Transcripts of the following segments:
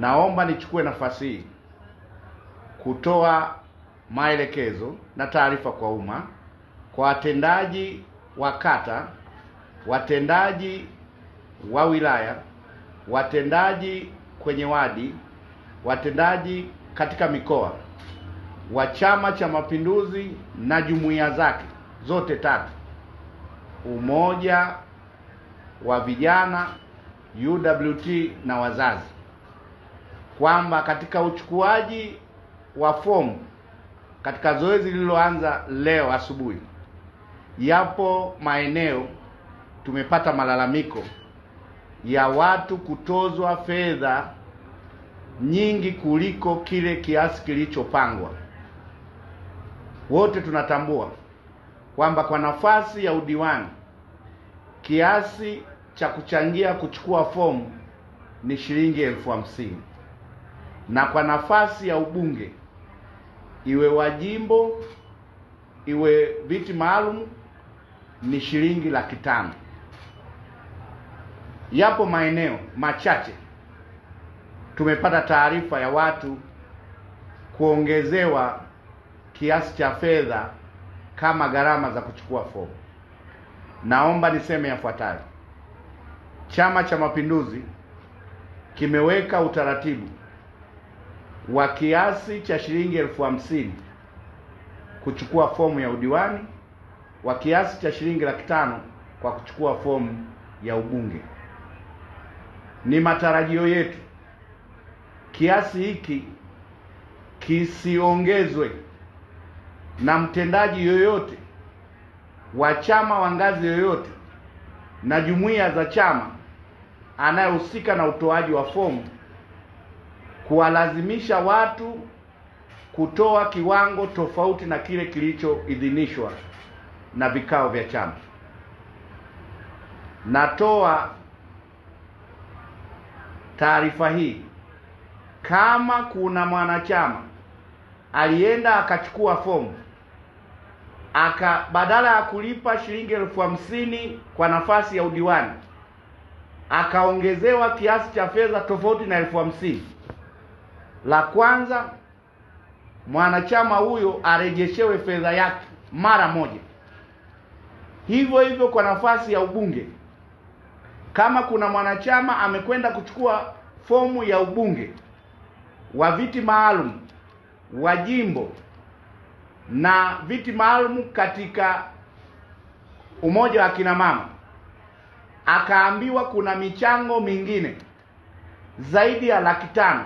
Naomba nichukue nafasi hii kutoa maelekezo na taarifa kwa umma, kwa watendaji wa kata, watendaji wa wilaya, watendaji kwenye wadi, watendaji katika mikoa wa Chama cha Mapinduzi na jumuiya zake zote tatu, Umoja wa Vijana, UWT na wazazi, kwamba katika uchukuaji wa fomu katika zoezi lililoanza leo asubuhi, yapo maeneo tumepata malalamiko ya watu kutozwa fedha nyingi kuliko kile kiasi kilichopangwa. Wote tunatambua kwamba kwa nafasi ya udiwani kiasi cha kuchangia kuchukua fomu ni shilingi 50,000, na kwa nafasi ya ubunge, iwe wa jimbo iwe viti maalum, ni shilingi 500,000. Yapo maeneo machache tumepata taarifa ya watu kuongezewa kiasi cha fedha kama gharama za kuchukua fomu. Naomba niseme yafuatayo. Chama cha Mapinduzi kimeweka utaratibu wa kiasi cha shilingi 50,000 kuchukua fomu ya udiwani, wa kiasi cha shilingi 500,000 kwa kuchukua fomu ya ubunge. Ni matarajio yetu kiasi hiki kisiongezwe na mtendaji yoyote wa chama wa ngazi yoyote na jumuiya za chama anayehusika na utoaji wa fomu, kuwalazimisha watu kutoa kiwango tofauti na kile kilichoidhinishwa na vikao vya chama. Natoa taarifa hii, kama kuna mwanachama alienda akachukua fomu badala ya kulipa shilingi 50,000 kwa nafasi ya udiwani akaongezewa kiasi cha fedha tofauti na 50,000, la kwanza, mwanachama huyo arejeshewe fedha yake mara moja. Hivyo hivyo kwa nafasi ya ubunge, kama kuna mwanachama amekwenda kuchukua fomu ya ubunge wa viti maalum wa jimbo na viti maalum katika umoja wa kina mama, akaambiwa kuna michango mingine zaidi ya 500,000,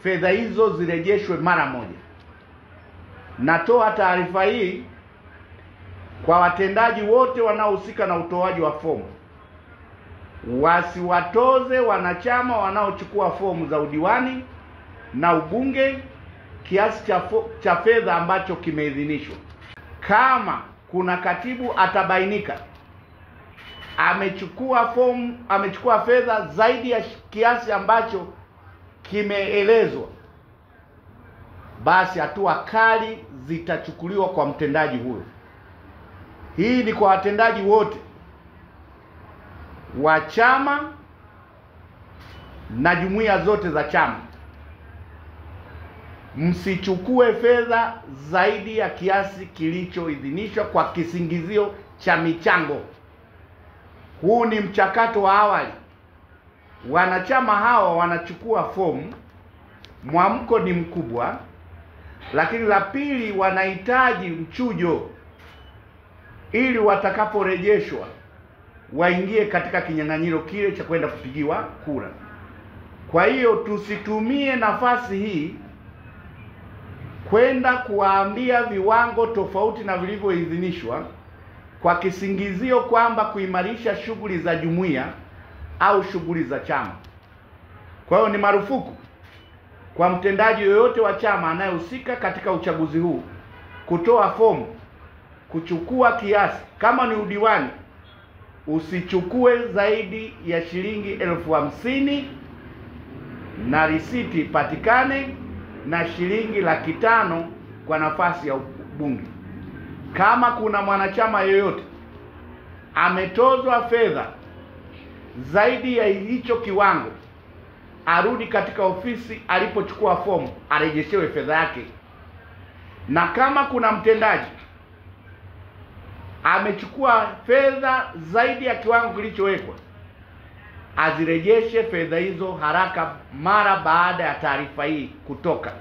fedha hizo zirejeshwe mara moja. Natoa taarifa hii kwa watendaji wote wanaohusika na utoaji wa fomu, wasiwatoze wanachama wanaochukua fomu za udiwani na ubunge kiasi cha fedha ambacho kimeidhinishwa. Kama kuna katibu atabainika amechukua fedha zaidi ya kiasi ambacho kimeelezwa, basi hatua kali zitachukuliwa kwa mtendaji huyo. Hii ni kwa watendaji wote wa chama na jumuiya zote za chama. Msichukue fedha zaidi ya kiasi kilichoidhinishwa kwa kisingizio cha michango. Huu ni mchakato wa awali. Wanachama hawa wanachukua fomu, mwamko ni mkubwa, lakini la pili, wanahitaji mchujo ili watakaporejeshwa waingie katika kinyang'anyiro kile cha kwenda kupigiwa kura. Kwa hiyo tusitumie nafasi hii kwenda kuwaambia viwango tofauti na vilivyoidhinishwa kwa kisingizio kwamba kuimarisha shughuli za jumuiya au shughuli za chama. Kwa hiyo ni marufuku kwa mtendaji yoyote wa chama anayehusika katika uchaguzi huu kutoa fomu, kuchukua kiasi. Kama ni udiwani, usichukue zaidi ya shilingi 50,000 na risiti patikane, na shilingi 500,000 kwa nafasi ya ubunge. Kama kuna mwanachama yoyote ametozwa fedha zaidi ya hicho kiwango arudi katika ofisi alipochukua fomu arejeshewe fedha yake. Na kama kuna mtendaji amechukua fedha zaidi ya kiwango kilichowekwa, azirejeshe fedha hizo haraka mara baada ya taarifa hii kutoka.